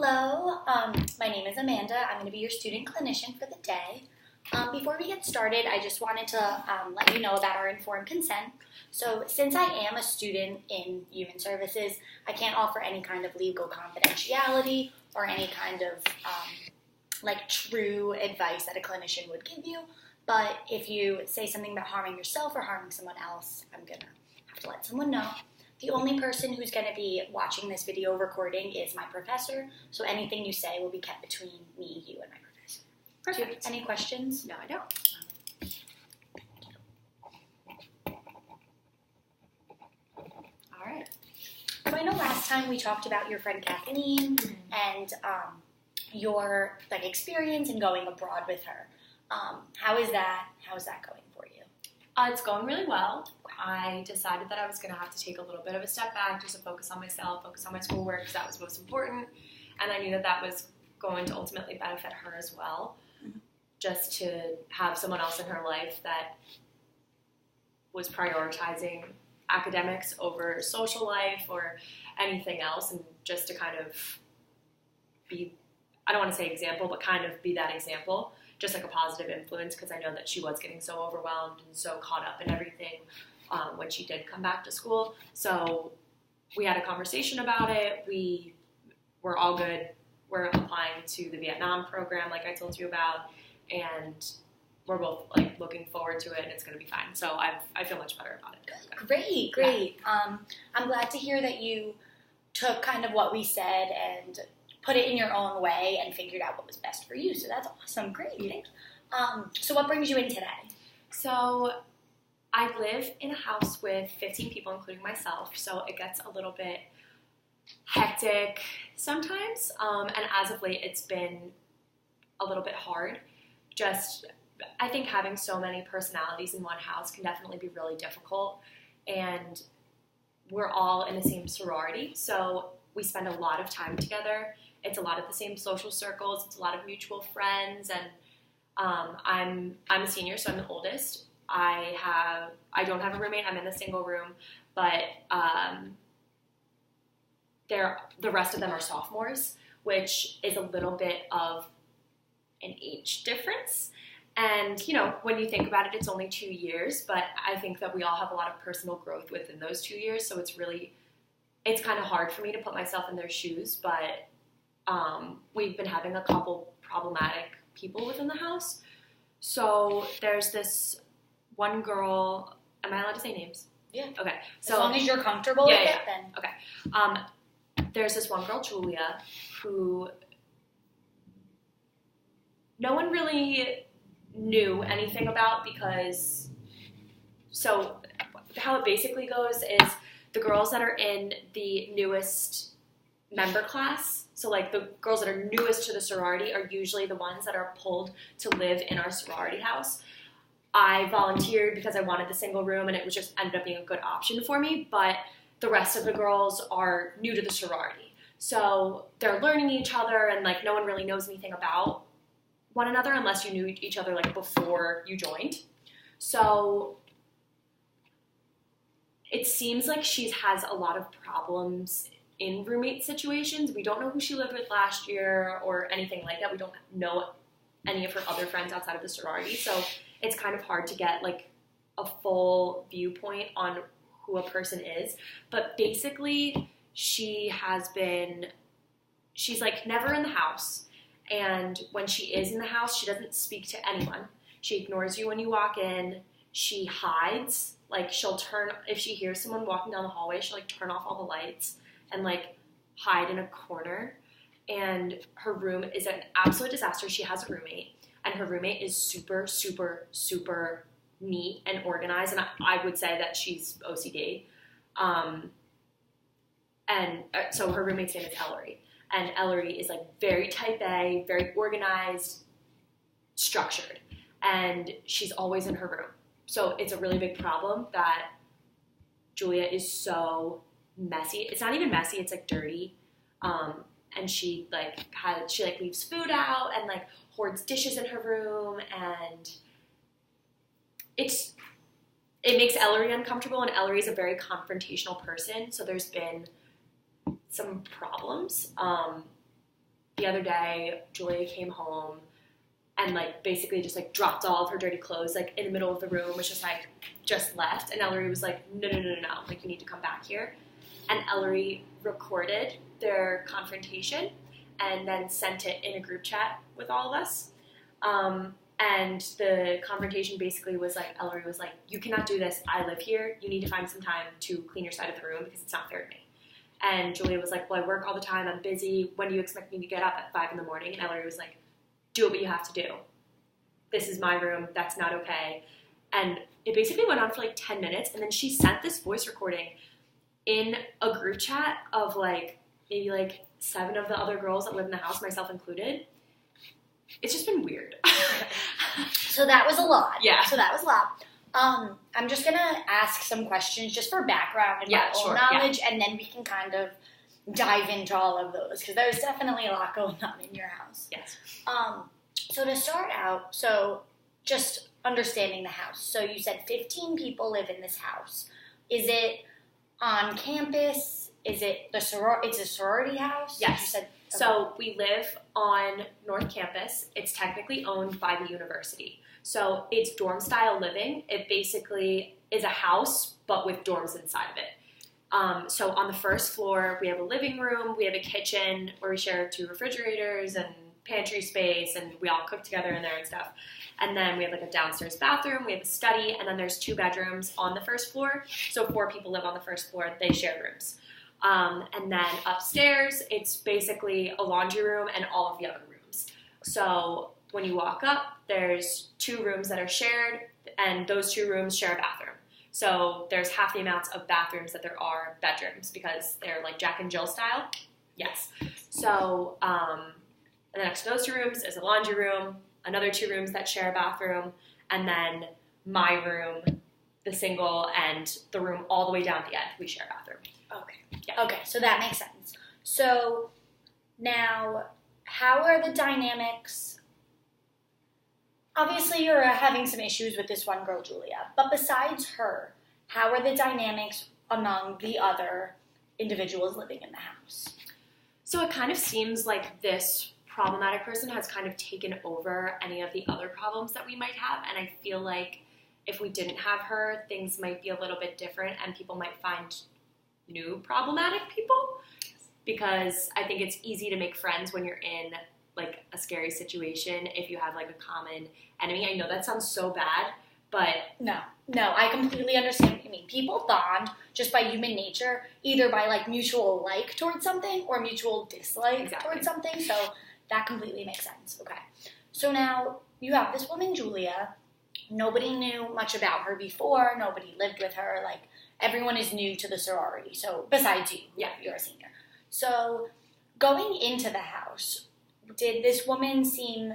Hello, my name is Amanda. I'm going to be your student clinician for the day. Before we get started, I just wanted to let you know about our informed consent. So since I am a student in human services, I can't offer any kind of legal confidentiality or any kind of true advice that a clinician would give you. But if you say something about harming yourself or harming someone else, I'm going to have to let someone know. The only person who's going to be watching this video recording is my professor, so anything you say will be kept between me, you, and my professor. Perfect. Do you have any questions? No, I don't. All right. So I know last time we talked about your friend Kathleen and your experience in going abroad with her. How is that going for you? It's going really well. I decided that I was going to have to take a little bit of a step back just to focus on myself, focus on my schoolwork, because that was most important. And I knew that that was going to ultimately benefit her as well. Just to have someone else in her life that was prioritizing academics over social life or anything else, and just to kind of be, I don't want to say example, but kind of be that example, just like a positive influence, because I know that she was getting so overwhelmed and so caught up in everything when she did come back to school. So we had a conversation about it. We were all good. We're applying to the Vietnam program, like I told you about, and we're both looking forward to it, and it's going to be fine. So I feel much better about it. Great. Yeah. I'm glad to hear that you took kind of what we said and put it in your own way and figured out what was best for you. So that's awesome. Great. So what brings you in today? So I live in a house with 15 people, including myself, so it gets a little bit hectic sometimes, and as of late, it's been a little bit hard. I think having so many personalities in one house can definitely be really difficult, and we're all in the same sorority, so we spend a lot of time together. It's a lot of the same social circles, it's a lot of mutual friends, and I'm a senior, so I'm the oldest. I don't have a roommate. I'm in the single room, but the rest of them are sophomores, which is a little bit of an age difference. And, when you think about it, it's only 2 years, but I think that we all have a lot of personal growth within those 2 years, so it's kind of hard for me to put myself in their shoes, but we've been having a couple problematic people within the house. So there's this one girl. Am I allowed to say names? Yeah. Okay. So as long as you're comfortable with it, then. Okay. There's this one girl, Julia, who no one really knew anything about because, so how it basically goes is the girls that are in the newest member class, so the girls that are newest to the sorority are usually the ones that are pulled to live in our sorority house. I volunteered because I wanted the single room, and it was just ended up being a good option for me, but the rest of the girls are new to the sorority. So they're learning each other, and no one really knows anything about one another unless you knew each other before you joined. So it seems like she has a lot of problems in roommate situations. We don't know who she lived with last year or anything like that. We don't know any of her other friends outside of the sorority. So it's kind of hard to get a full viewpoint on who a person is. But basically, she's never in the house. And when she is in the house, she doesn't speak to anyone. She ignores you when you walk in. She hides. If she hears someone walking down the hallway, she'll turn off all the lights and hide in a corner. And her room is an absolute disaster. She has a roommate, and her roommate is super, super, super neat and organized. And I would say that she's OCD. So her roommate's name is Ellery. And Ellery is very type A, very organized, structured. And she's always in her room. So it's a really big problem that Julia is so messy. It's not even messy, it's dirty. And she leaves food out and hoards dishes in her room, and it makes Ellery uncomfortable, and Ellery is a very confrontational person, so there's been some problems. the other day, Julia came home and, like, basically just, like, dropped all of her dirty clothes, like, in the middle of the room, was just, like, just left. And Ellery was like, no, like, you need to come back here. And Ellery recorded their confrontation and then sent it in a group chat with all of us. And the confrontation basically was like, Ellery was like, you cannot do this. I live here. You need to find some time to clean your side of the room because it's not fair to me. And Julia was like, well, I work all the time. I'm busy. When do you expect me to get up at 5 in the morning? And Ellery was like, do what you have to do. This is my room. That's not okay. And it basically went on for like 10 minutes. And then she sent this voice recording in a group chat of like maybe like 7 of the other girls that live in the house, myself included. It's just been weird. So that was a lot. Yeah. So that was a lot. I'm just going to ask some questions just for background and my own knowledge, and then we can kind of dive into all of those, because there's definitely a lot going on in your house. Yes. So to start out, so just understanding the house. So you said 15 people live in this house. Is it on campus? Is it it's a sorority house? Yes. You said, okay. So we live on North Campus. It's technically owned by the university. So it's dorm-style living. It basically is a house, but with dorms inside of it. So on the first floor, we have a living room, we have a kitchen where we share 2 refrigerators and pantry space, and we all cook together in there and stuff. And then we have like a downstairs bathroom, we have a study, and then there's 2 bedrooms on the first floor. So 4 people live on the first floor. They share rooms. And then upstairs, it's basically a laundry room and all of the other rooms. So when you walk up, there's 2 rooms that are shared, and those 2 rooms share a bathroom. So there's half the amounts of bathrooms that there are bedrooms, because they're like Jack and Jill style. Yes. So, and then next to those 2 rooms is a laundry room, another 2 rooms that share a bathroom, and then my room, the single, and the room all the way down at the end, we share a bathroom. Okay. Yeah. Okay, so that makes sense. So now, how are the dynamics? Obviously, you're having some issues with this one girl, Julia, but besides her, how are the dynamics among the other individuals living in the house? So it kind of seems like this problematic person has kind of taken over any of the other problems that we might have, and I feel like if we didn't have her, things might be a little bit different, and people might find new problematic people, because I think it's easy to make friends when you're in like a scary situation if you have like a common enemy. I know that sounds so bad, but no, I completely understand what you mean. People bond just by human nature, either by like mutual like towards something or mutual dislike towards something. So that completely makes sense. Okay. So now you have this woman, Julia. Nobody knew much about her before. Nobody lived with her. Like, everyone is new to the sorority. So besides you, you're a senior. So going into the house, did this woman seem,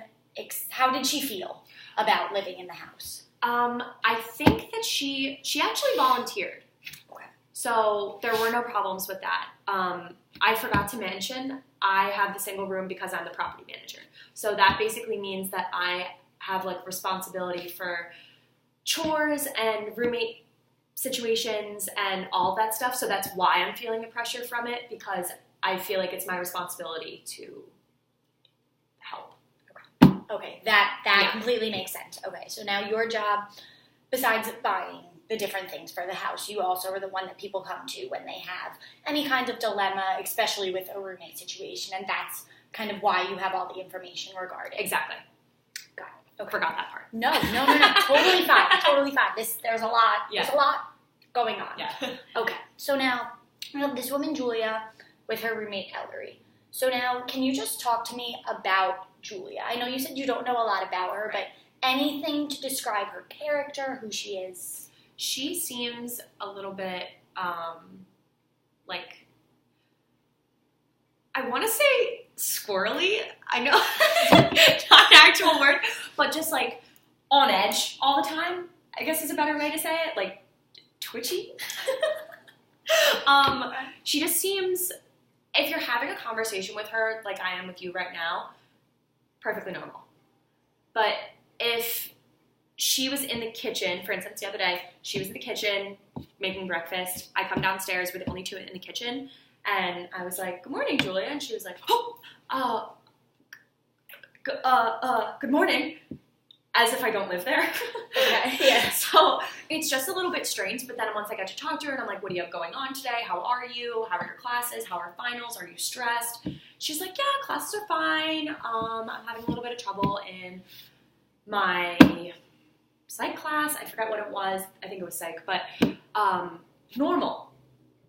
how did she feel about living in the house? I think that she actually volunteered. Okay. So there were no problems with that. I forgot to mention, I have the single room because I'm the property manager. So that basically means that I have like responsibility for chores and roommate situations and all that stuff. So that's why I'm feeling the pressure from it, because I feel like it's my responsibility to help. Okay, that completely makes sense. Okay, so now your job, besides buying the different things for the house, you also are the one that people come to when they have any kind of dilemma, especially with a roommate situation, and that's kind of why you have all the information regarding. Exactly. Got it. Okay. Forgot that part. No. Totally fine. There's a lot. Yeah. There's a lot going on. Yeah. Okay. So now, this woman, Julia, with her roommate, Ellery. So now, can you just talk to me about Julia? I know you said you don't know a lot about her, but anything to describe her character, who she is? She seems a little bit, like, I want to say squirrely. I know it's not an actual word, but just like on edge all the time, I guess is a better way to say it. Like twitchy. She just seems, if you're having a conversation with her like I am with you right now, perfectly normal. But if she was in the kitchen, for instance, the other day, she was in the kitchen making breakfast. I come downstairs, we're the only 2 in the kitchen, and I was like, "Good morning, Julia," and she was like, good morning, as if I don't live there. Okay, yeah. So it's just a little bit strange, but then once I get to talk to her and I'm like, what do you have going on today? How are you? How are your classes? How are finals? Are you stressed? She's like, yeah, classes are fine. I'm having a little bit of trouble in my psych class. I forgot what it was. I think it was psych, but normal.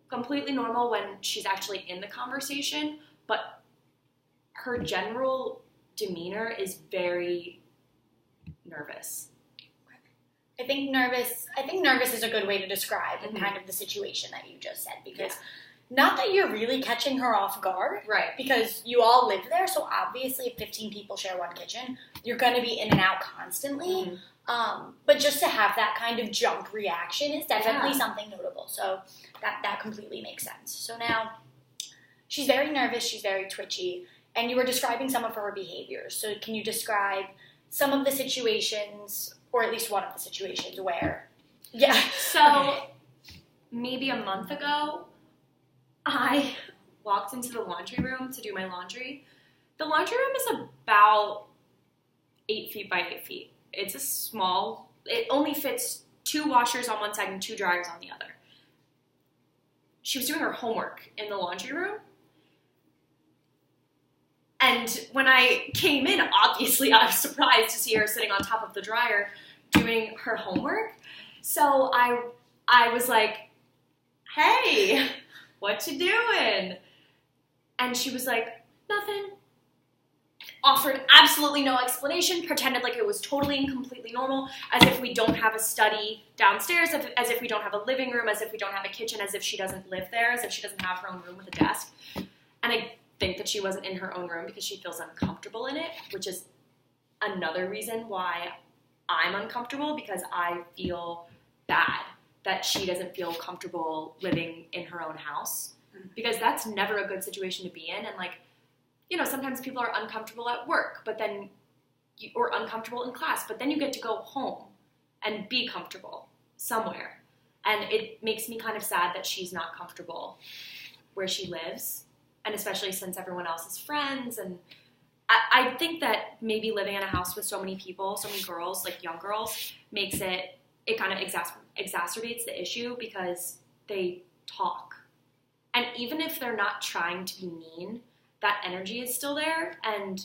Completely normal when she's actually in the conversation, but her general demeanor is very nervous. I think nervous is a good way to describe kind of the situation that you just said, because not that you're really catching her off guard, right? Because you all live there, so obviously if 15 people share one kitchen, you're going to be in and out constantly. But just to have that kind of jump reaction is definitely something notable. So that completely makes sense. So now she's very nervous, she's very twitchy, and you were describing some of her behaviors. So can you describe some of the situations, or at least one of the situations where, So maybe a month ago, I walked into the laundry room to do my laundry. The laundry room is about 8 feet by 8 feet. It's a small, it only fits 2 washers on one side and 2 dryers on the other. She was doing her homework in the laundry room. And when I came in, obviously I was surprised to see her sitting on top of the dryer doing her homework. So I was like, hey, what you doing? And she was like, nothing. Offered absolutely no explanation, pretended like it was totally and completely normal, as if we don't have a study downstairs, as if we don't have a living room, as if we don't have a kitchen, as if she doesn't live there, as if she doesn't have her own room with a desk. And I think that she wasn't in her own room because she feels uncomfortable in it, which is another reason why I'm uncomfortable, because I feel bad that she doesn't feel comfortable living in her own house, because that's never a good situation to be in. And like, you know, sometimes people are uncomfortable at work, but then, or uncomfortable in class, but then you get to go home and be comfortable somewhere. And it makes me kind of sad that she's not comfortable where she lives, and especially since everyone else is friends. And I think that maybe living in a house with so many people, so many girls, like young girls, makes it kind of exacerbates the issue, because they talk. And even if they're not trying to be mean, that energy is still there. And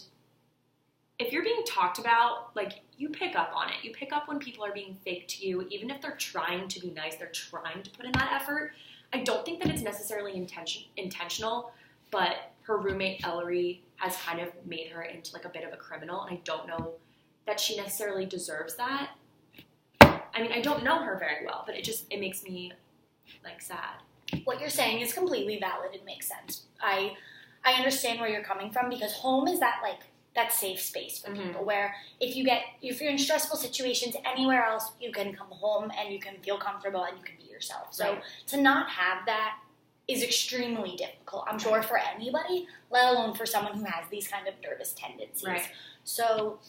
if you're being talked about, like, you pick up on it. You pick up when people are being fake to you, even if they're trying to be nice, they're trying to put in that effort. I don't think that it's necessarily intentional, but her roommate, Ellery, has kind of made her into, like, a bit of a criminal, and I don't know that she necessarily deserves that. I mean, I don't know her very well, but it makes me, like, sad. What you're saying is completely valid and makes sense. I understand where you're coming from, because home is that, like, that safe space for people, where if you're in stressful situations anywhere else, you can come home and you can feel comfortable and you can be yourself. So to not have that is extremely difficult, I'm sure, for anybody, let alone for someone who has these kind of nervous tendencies. Right. So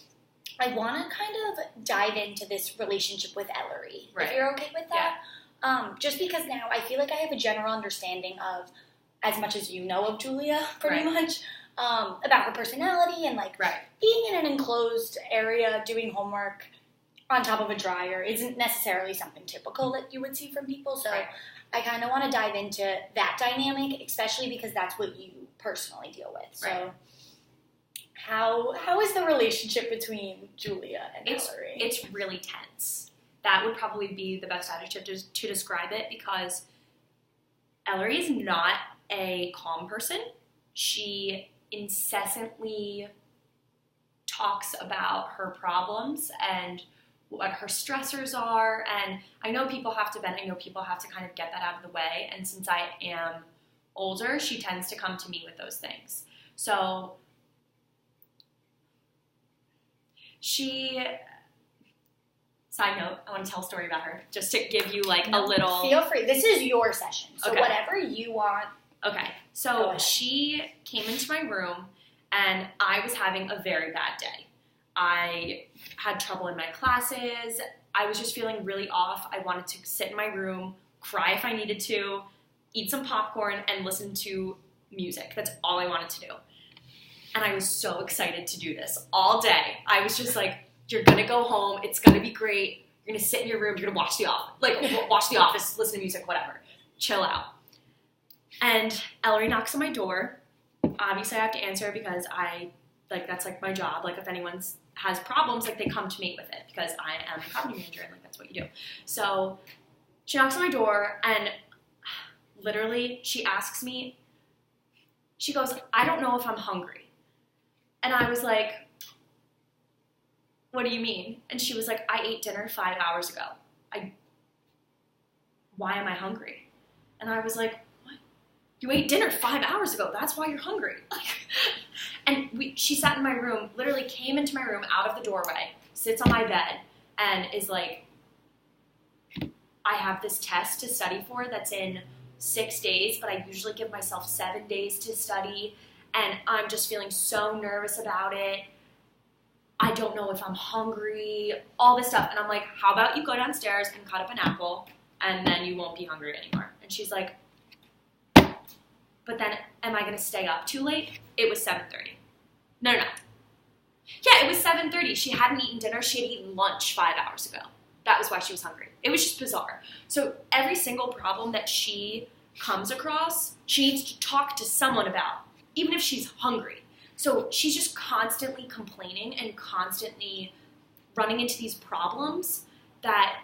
I want to kind of dive into this relationship with Ellery, if you're okay with that. Yeah. Just because now I feel like I have a general understanding of, as much as you know of Julia, pretty much, about her personality and, like, being in an enclosed area doing homework on top of a dryer isn't necessarily something typical that you would see from people. So I kind of want to dive into that dynamic, especially because that's what you personally deal with. So how is the relationship between Julia and Ellery? It's really tense. That would probably be the best adjective to describe it, because Ellery is not a calm person. She incessantly talks about her problems and what her stressors are, and I know people have to vent, I know people have to kind of get that out of the way, and since I am older, she tends to come to me with those things. So side note, I want to tell a story about her, just to give you, like, a little... Feel free. This is your session, so whatever you want. Okay, so she came into my room, and I was having a very bad day. I had trouble in my classes. I was just feeling really off. I wanted to sit in my room, cry if I needed to, eat some popcorn, and listen to music. That's all I wanted to do. And And I was so excited to do this all day. I was just like, you're going to go home. It's going to be great. You're going to sit in your room. You're going to watch The Office, listen to music, whatever. Chill out. And Ellery knocks on my door. Obviously, I have to answer because that's like my job. Like if anyone has problems, like they come to me with it because I am a property manager and like that's what you do. So she knocks on my door and literally she asks me, she goes, I don't know if I'm hungry. And I was like, what do you mean? And she was like, I ate dinner 5 hours ago. Why am I hungry? And I was like, what? You ate dinner 5 hours ago. That's why you're hungry. And she sat in my room, literally came into my room out of the doorway, sits on my bed, and is like, I have this test to study for that's in 6 days, but I usually give myself 7 days to study, and I'm just feeling so nervous about it. I don't know if I'm hungry, all this stuff. And I'm like, how about you go downstairs and cut up an apple, and then you won't be hungry anymore. And she's like, but then am I going to stay up too late? It was 7:30. No. Yeah, it was 7:30. She hadn't eaten dinner. She had eaten lunch 5 hours ago. That was why she was hungry. It was just bizarre. So every single problem that she comes across, she needs to talk to someone about, even if she's hungry. So she's just constantly complaining and constantly running into these problems that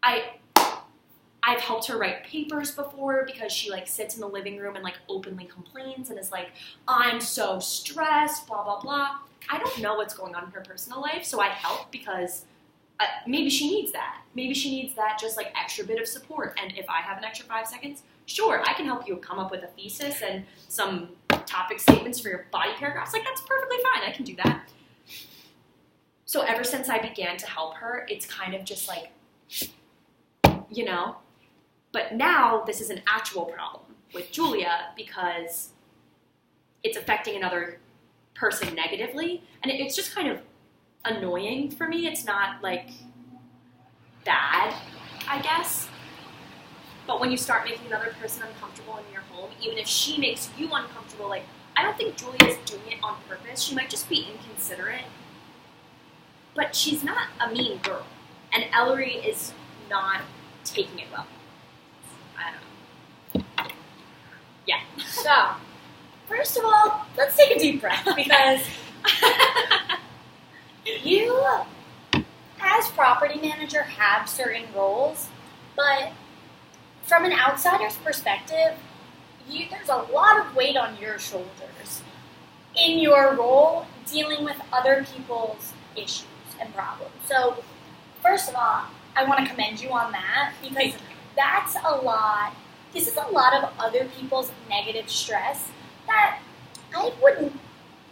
I've helped her write papers before because she like sits in the living room and like openly complains and is like, I'm so stressed, blah, blah, blah. I don't know what's going on in her personal life, so I help because maybe she needs that. Maybe she needs that just like extra bit of support. And if I have an extra 5 seconds, sure, I can help you come up with a thesis and some topic statements for your body paragraphs. Like, that's perfectly fine. I can do that. So ever since I began to help her, it's kind of just like, you know. But now this is an actual problem with Julia because it's affecting another person negatively. And it's just kind of annoying for me. It's not like bad, I guess. But when you start making another person uncomfortable in your home, even if she makes you uncomfortable, like, I don't think Julia's doing it on purpose. She might just be inconsiderate. But she's not a mean girl. And Ellery is not taking it well. I don't know. Yeah. So, first of all, let's take a deep breath because you, as property manager, have certain roles, but from an outsider's perspective, there's a lot of weight on your shoulders in your role dealing with other people's issues and problems. So, first of all, I want to commend you on that because that's a lot. This is a lot of other people's negative stress that I wouldn't,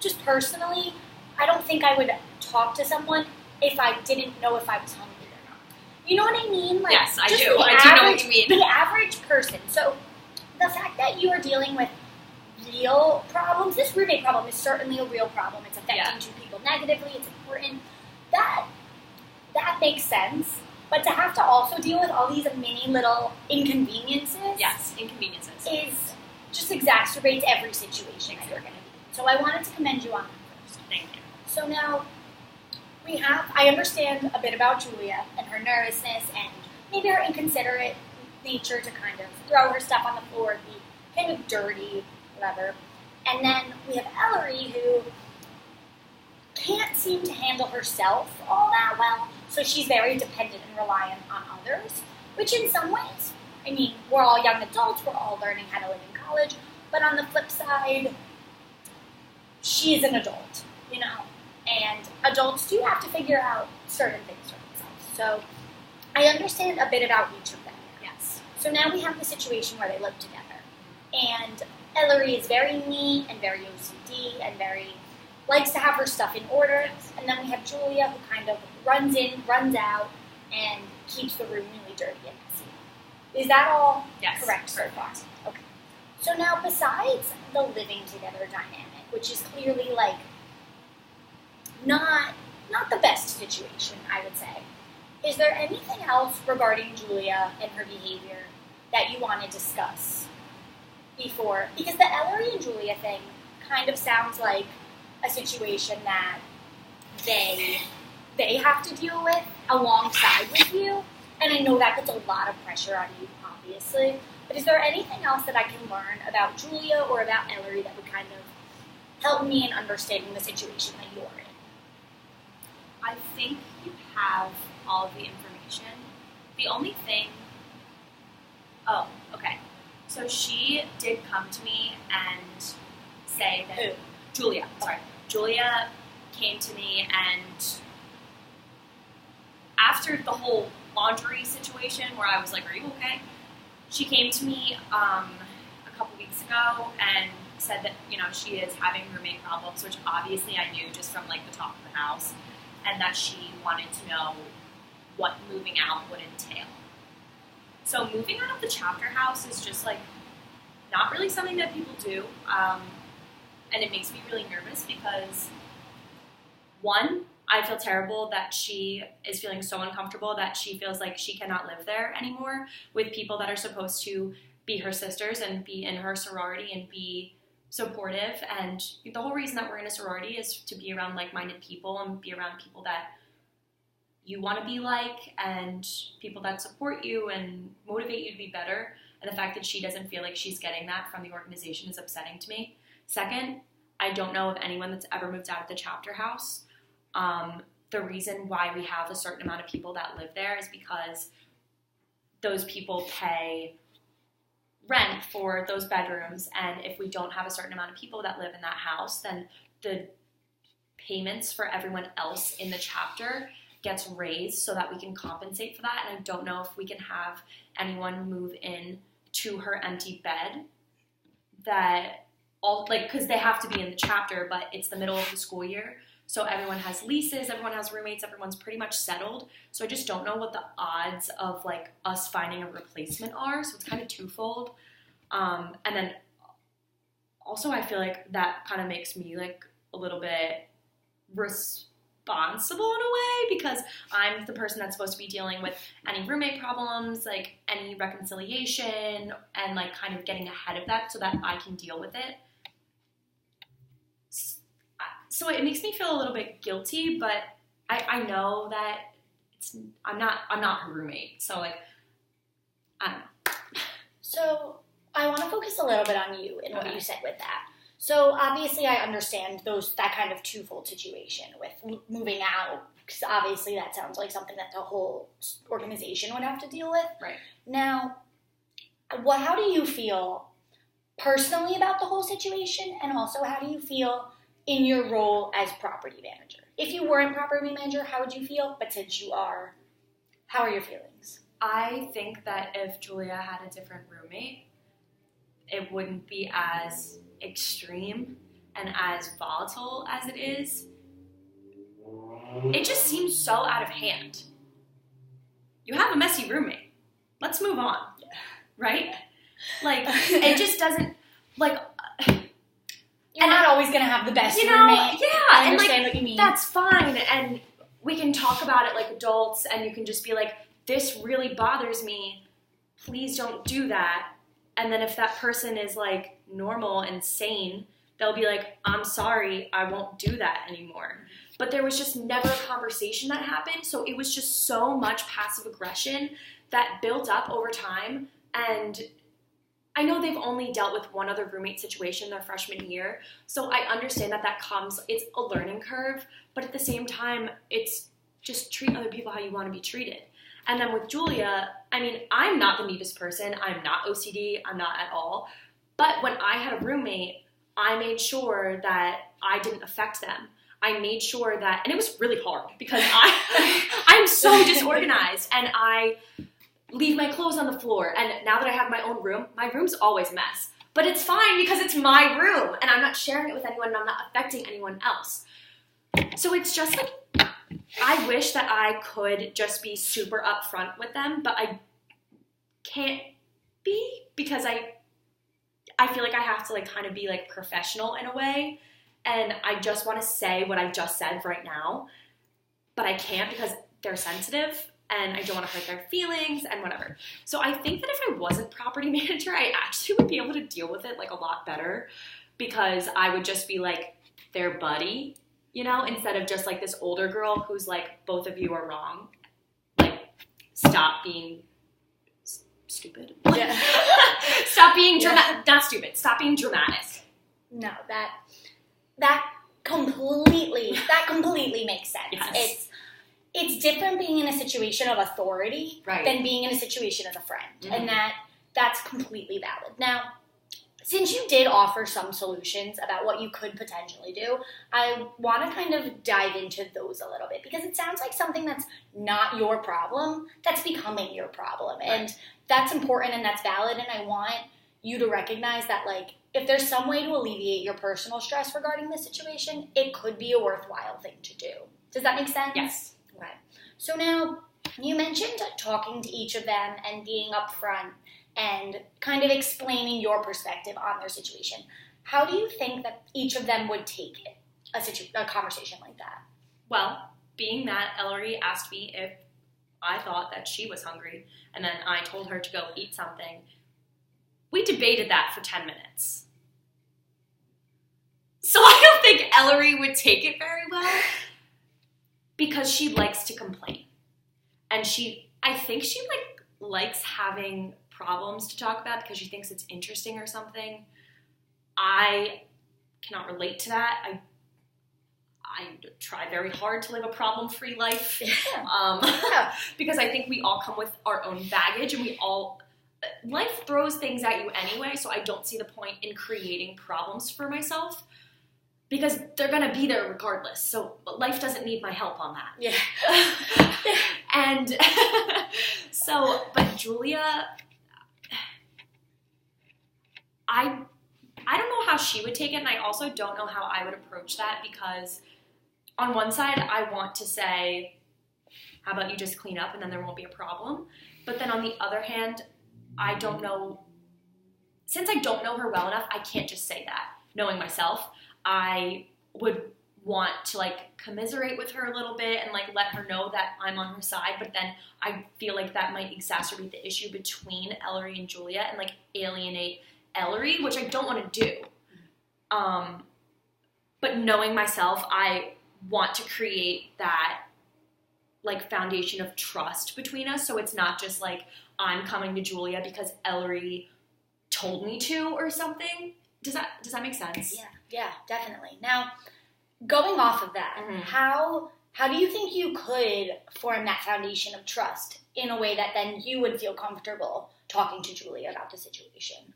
just personally, I don't think I would talk to someone if I didn't know if I was hungry or not. You know what I mean? Like, yes, I do. I do know what you mean. The average person. So the fact that you are dealing with real problems, this roommate problem is certainly a real problem. It's affecting two people negatively. It's important. That makes sense. But to have to also deal with all these mini little inconveniences. Yes, inconveniences. Is just exacerbates every situation that you're going to be in. So I wanted to commend you on that first. Thank you. So now I understand a bit about Julia and her nervousness and maybe her inconsiderate nature to kind of throw her stuff on the floor and be kind of dirty, whatever. And then we have Ellery, who can't seem to handle herself all that well, so she's very dependent and reliant on others, which in some ways, I mean, we're all young adults, we're all learning how to live in college, but on the flip side, she's an adult, you know, and adults do have to figure out certain things for themselves. So I understand a bit about each of them. Yes. So now we have the situation where they live together, and Ellery is very neat and very OCD and very likes to have her stuff in order, and then we have Julia, who kind of runs in, runs out, and keeps the room really dirty and messy. Is that all correct so far? Okay. So now, besides the living together dynamic, which is clearly like not the best situation, I would say, is there anything else regarding Julia and her behavior that you want to discuss before? Because the Ellery and Julia thing kind of sounds like a situation that they have to deal with alongside with you. And I know that puts a lot of pressure on you, obviously. But is there anything else that I can learn about Julia or about Ellery that would kind of help me in understanding the situation that you're in? I think you have all of the information. The only thing... Oh, okay. So she did come to me and say that... Who? Julia, sorry. Julia came to me and after the whole laundry situation where I was like, are you okay? She came to me a couple weeks ago and said that, she is having roommate problems, which obviously I knew just from like the talk of the house, and that she wanted to know what moving out would entail. So moving out of the chapter house is just like not really something that people do, and it makes me really nervous because, one, I feel terrible that she is feeling so uncomfortable that she feels like she cannot live there anymore with people that are supposed to be her sisters and be in her sorority and be supportive. And the whole reason that we're in a sorority is to be around like-minded people and be around people that you want to be like and people that support you and motivate you to be better. And the fact that she doesn't feel like she's getting that from the organization is upsetting to me. Second, I don't know of anyone that's ever moved out of the chapter house. The reason why we have a certain amount of people that live there is because those people pay rent for those bedrooms, and if we don't have a certain amount of people that live in that house, then the payments for everyone else in the chapter gets raised so that we can compensate for that. And I don't know if we can have anyone move in to her empty bed that all because they have to be in the chapter, but it's the middle of the school year. So everyone has leases, everyone has roommates, everyone's pretty much settled. So I just don't know what the odds of like us finding a replacement are. So it's kind of twofold. And then also I feel like that kind of makes me like a little bit responsible in a way because I'm the person that's supposed to be dealing with any roommate problems, like any reconciliation and like kind of getting ahead of that so that I can deal with it. So it makes me feel a little bit guilty, but I know that I'm not her roommate. So like, I don't know. So I want to focus a little bit on you and what you said with that. So obviously I understand that kind of twofold situation with moving out, because obviously that sounds like something that the whole organization would have to deal with. Right. Now, how do you feel personally about the whole situation, and also how do you feel in your role as property manager? If you weren't property manager, how would you feel? But since you are, how are your feelings? I think that if Julia had a different roommate, it wouldn't be as extreme and as volatile as it is. It just seems so out of hand. You have a messy roommate. Let's move on. Right? Like, it just doesn't, like... You're not always going to have the best roommate. Yeah, I understand what you mean. That's fine, and we can talk about it like adults, and you can just be like, this really bothers me, please don't do that. And then if that person is like normal and sane, they'll be like, I'm sorry, I won't do that anymore. But there was just never a conversation that happened, so it was just so much passive aggression that built up over time. And I know they've only dealt with one other roommate situation their freshman year, so I understand that comes, it's a learning curve, but at the same time, it's just treat other people how you want to be treated. And then with Julia, I mean, I'm not the neatest person, I'm not OCD, I'm not at all, but when I had a roommate, I made sure that I didn't affect them. I made sure that, and it was really hard because I'm so disorganized, and I leave my clothes on the floor, and now that I have my own room, my room's always a mess. But it's fine because it's my room, and I'm not sharing it with anyone, and I'm not affecting anyone else. So it's just like, I wish that I could just be super upfront with them, but I can't be because I feel like I have to like kind of be like professional in a way, and I just want to say what I just said right now, but I can't because they're sensitive, and I don't want to hurt their feelings and whatever. So I think that if I wasn't property manager, I actually would be able to deal with it like a lot better because I would just be like, their buddy, you know, instead of just like this older girl who's like, both of you are wrong. Like, stop being stupid. Yeah. Stop being dramatic. Not stupid. Stop being dramatic. No, that completely makes sense. Yes. It's different being in a situation of authority than being in a situation as a friend, and that's completely valid. Now, since you did offer some solutions about what you could potentially do, I want to kind of dive into those a little bit, because it sounds like something that's not your problem that's becoming your problem, and that's important and that's valid, and I want you to recognize that, like, if there's some way to alleviate your personal stress regarding this situation, it could be a worthwhile thing to do. Does that make sense? Yes. Okay. So now, you mentioned talking to each of them and being upfront and kind of explaining your perspective on their situation. How do you think that each of them would take it, a conversation like that? Well, being that Ellery asked me if I thought that she was hungry, and then I told her to go eat something, we debated that for 10 minutes. So I don't think Ellery would take it very well, because she likes to complain. And I think she likes having problems to talk about because she thinks it's interesting or something. I cannot relate to that. I try very hard to live a problem-free life. Because I think we all come with our own baggage, and life throws things at you anyway, so I don't see the point in creating problems for myself, because they're going to be there regardless. So life doesn't need my help on that. Yeah. And but Julia, I don't know how she would take it, and I also don't know how I would approach that, because on one side, I want to say, how about you just clean up and then there won't be a problem? But then on the other hand, I don't know, since I don't know her well enough, I can't just say that. Knowing myself, I would want to commiserate with her a little bit and let her know that I'm on her side, but then I feel like that might exacerbate the issue between Ellery and Julia and alienate Ellery, which I don't want to do. But knowing myself, I want to create that foundation of trust between us, so it's not just I'm coming to Julia because Ellery told me to or something. Does that make sense? Yeah, definitely. Now, going off of that, how do you think you could form that foundation of trust in a way that then you would feel comfortable talking to Julia about the situation?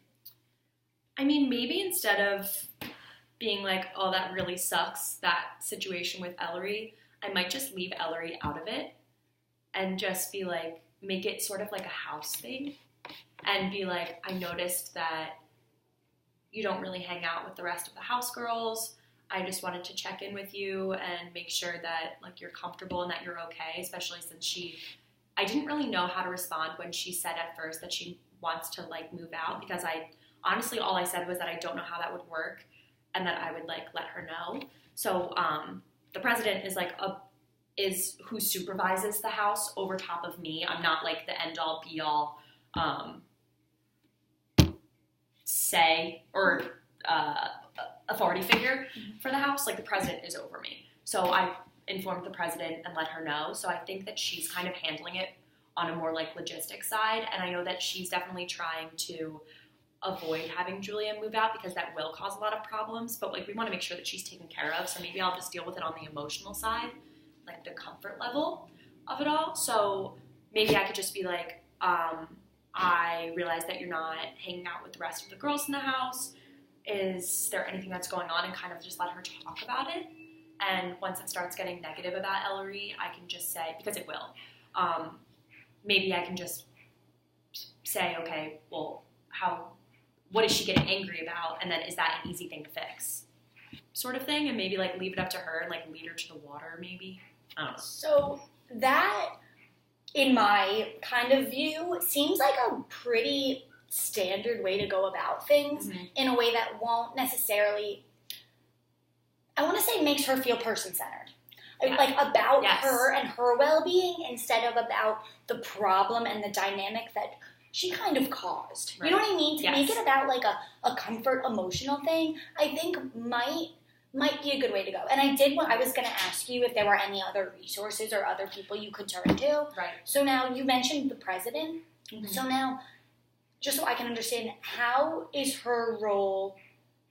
I mean, maybe instead of being oh, that really sucks, that situation with Ellery, I might just leave Ellery out of it and just be make it sort of like a house thing, and be I noticed that you don't really hang out with the rest of the house girls. I just wanted to check in with you and make sure that you're comfortable and that you're okay, especially since I didn't really know how to respond when she said at first that she wants to move out, because honestly, all I said was that I don't know how that would work and that I would let her know. So the president is who supervises the house over top of me. I'm not the end all be all say or authority figure for the house. The president is over me. So I informed the president and let her know. So I think that she's kind of handling it on a more logistic side. And I know that she's definitely trying to avoid having Julia move out, because that will cause a lot of problems. But we want to make sure that she's taken care of. So maybe I'll just deal with it on the emotional side, the comfort level of it all. So maybe I could just be I realize that you're not hanging out with the rest of the girls in the house. Is there anything that's going on? And kind of just let her talk about it. And once it starts getting negative about Ellery, I can just say, because it will, maybe I can just say, okay, well, what is she getting angry about? And then is that an easy thing to fix? Sort of thing. And maybe leave it up to her and lead her to the water, maybe. I don't know. So that, in my kind of view, seems like a pretty standard way to go about things, in a way that won't necessarily, I want to say, makes her feel person-centered. About her and her well-being, instead of about the problem and the dynamic that she kind of caused. Right. You know what I mean? To make it about a comfort emotional thing, I think might might be a good way to go. And I was going to ask you if there were any other resources or other people you could turn to. Right. So now you mentioned the president. Mm-hmm. So now, just so I can understand, how is her role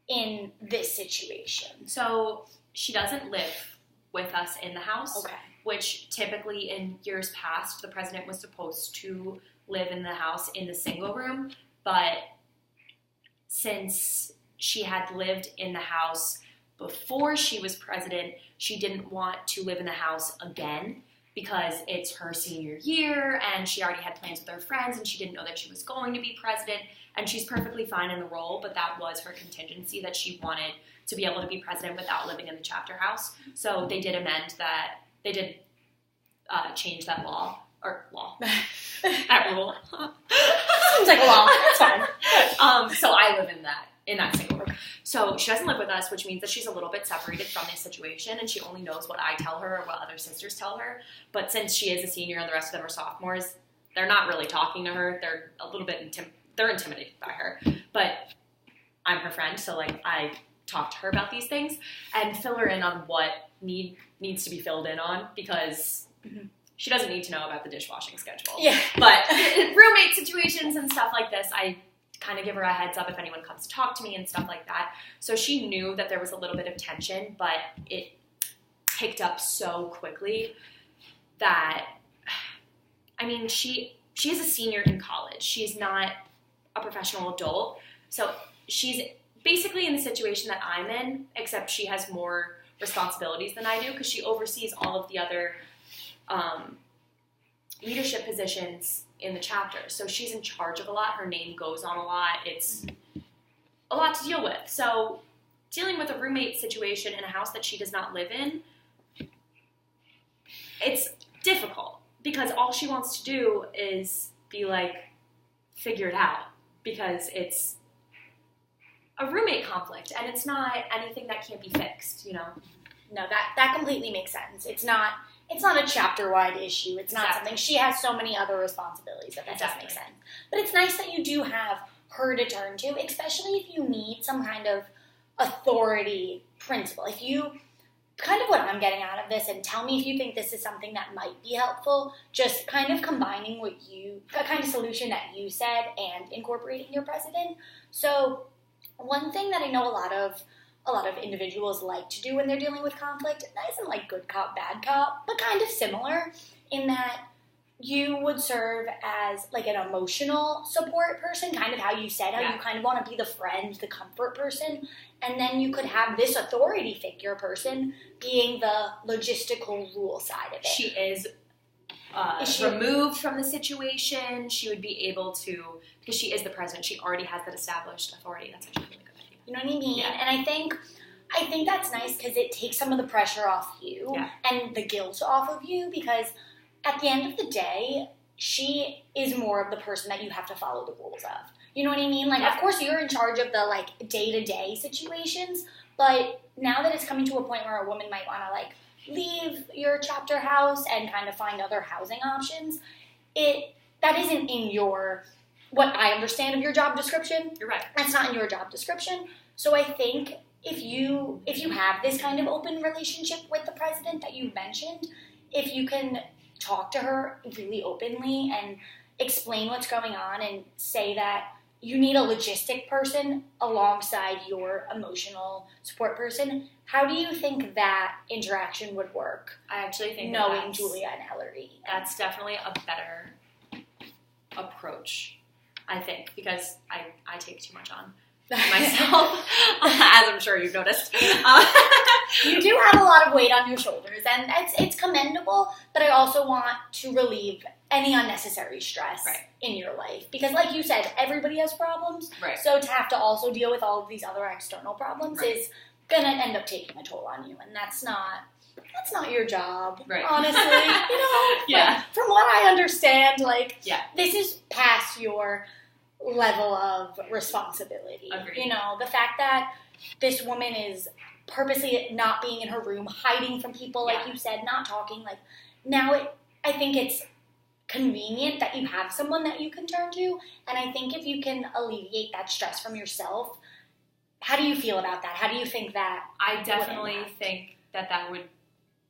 in this situation? So she doesn't live with us in the house. Okay. Which typically in years past, the president was supposed to live in the house in the single room. But since she had lived in the house before she was president, she didn't want to live in the house again because it's her senior year and she already had plans with her friends and she didn't know that she was going to be president, and she's perfectly fine in the role, but that was her contingency, that she wanted to be able to be president without living in the chapter house. So they did change that law. That rule. Seems like a law. That's fine. So I live in that single room. So she doesn't live with us, which means that she's a little bit separated from this situation, and she only knows what I tell her or what other sisters tell her. But since she is a senior and the rest of them are sophomores, they're not really talking to her. They're a little bit they're intimidated by her. But I'm her friend, so like I talk to her about these things and fill her in on what needs to be filled in on, because she doesn't need to know about the dishwashing schedule. Yeah. But roommate situations and stuff like this, I kind of give her a heads up if anyone comes to talk to me and stuff like that. So she knew that there was a little bit of tension, but it picked up so quickly that, I mean, she is a senior in college. She's not a professional adult. So she's basically in the situation that I'm in, except she has more responsibilities than I do because she oversees all of the other leadership positions in the chapter. So she's in charge of a lot. Her name goes on a lot. It's a lot to deal with. So dealing with a roommate situation in a house that she does not live in, it's difficult because all she wants to do is be like, figure it out, because it's a roommate conflict and it's not anything that can't be fixed, you know? No, that completely makes sense. It's not a chapter-wide issue. It's not something. She has so many other responsibilities that does make sense. But it's nice that you do have her to turn to, especially if you need some kind of authority principle. If you, kind of what I'm getting out of this, and tell me if you think this is something that might be helpful, just kind of combining the kind of solution that you said and incorporating your president. So one thing that I know a lot of individuals like to do when they're dealing with conflict, and that isn't like good cop, bad cop, but kind of similar in that you would serve as like an emotional support person, kind of how you said, how you kind of want to be the friend, the comfort person, and then you could have this authority figure person being the logistical rule side of it. She is removed from the situation. She would be able to, because she is the president, she already has that established authority. That's actually really good. You know what I mean? Yeah. And I think that's nice because it takes some of the pressure off you and the guilt off of you, because at the end of the day, she is more of the person that you have to follow the rules of. You know what I mean? Like, of course, you're in charge of the, like, day-to-day situations, but now that it's coming to a point where a woman might want to, like, leave your chapter house and kind of find other housing options, that isn't in what I understand of your job description. You're right. That's not in your job description. So I think if you have this kind of open relationship with the president that you mentioned, if you can talk to her really openly and explain what's going on and say that you need a logistic person alongside your emotional support person, how do you think that interaction would work? I actually think knowing Julia and Ellery. That's definitely a better approach, I think, because I take too much on myself, as I'm sure you've noticed. You do have a lot of weight on your shoulders, and it's commendable, but I also want to relieve any unnecessary stress in your life. Because like you said, everybody has problems, so to have to also deal with all of these other external problems is going to end up taking a toll on you, and that's not your job, honestly. You know, like, from what I understand, this is past your level of responsibility. Agreed. You know, the fact that this woman is purposely not being in her room, hiding from people, like you said, not talking, like, now I think it's convenient that you have someone that you can turn to, and I think if you can alleviate that stress from yourself, how do you feel about that? How do you think that? I definitely think that would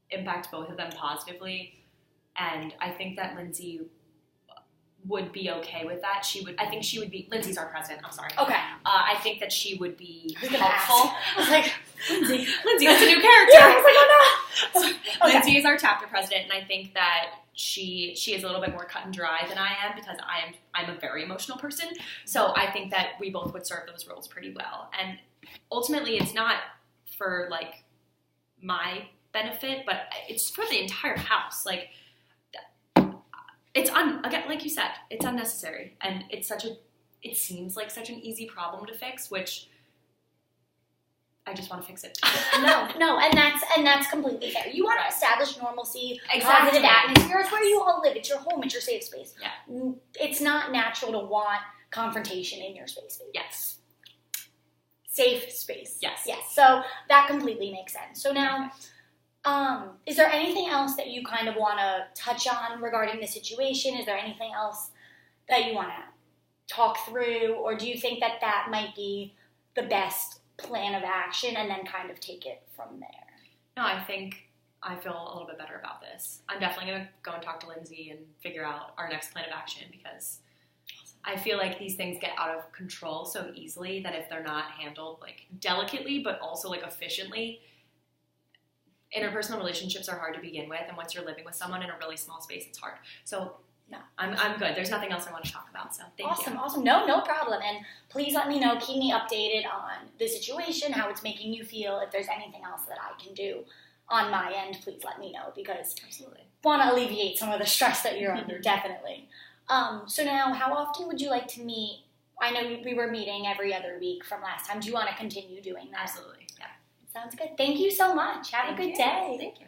impact both of them positively, and I think that Lindsay would be okay with that. I think she would be, Lindsay's our president, I'm sorry. Okay. I think that she would be helpful. I was like, Lindsay, that's a new character. Yeah, I was like, oh no. Okay. Lindsay is our chapter president, and I think that she is a little bit more cut and dry than I am, because I'm a very emotional person. So I think that we both would serve those roles pretty well. And ultimately, it's not for like my benefit, but it's for the entire house. Like, it's again, like you said, it's unnecessary, and it seems like such an easy problem to fix, which I just want to fix it. No, and that's completely fair. You want to establish normalcy, Exactly. positive atmosphere. It's where you all live. It's your home. It's your safe space. Yeah. It's not natural to want confrontation in your space. Yes. Safe space. Yes. Yes. So that completely makes sense. So now, is there anything else that you kind of want to touch on regarding the situation? Is there anything else that you want to talk through, or do you think that might be the best plan of action and then kind of take it from there? No, I think I feel a little bit better about this. I'm definitely going to go and talk to Lindsay and figure out our next plan of action, because I feel like these things get out of control so easily that if they're not handled like delicately but also like efficiently, interpersonal relationships are hard to begin with, and once you're living with someone in a really small space, it's hard. So no, I'm good. There's nothing else I want to talk about, so thank you. Awesome. No problem. And please let me know, keep me updated on the situation, how it's making you feel. If there's anything else that I can do on my end, please let me know, because Absolutely. I want to alleviate some of the stress that you're under, definitely. So now, how often would you like to meet? I know we were meeting every other week from last time. Do you want to continue doing that? Absolutely, yeah. Sounds good. Thank you so much. Have a good day. Thank you.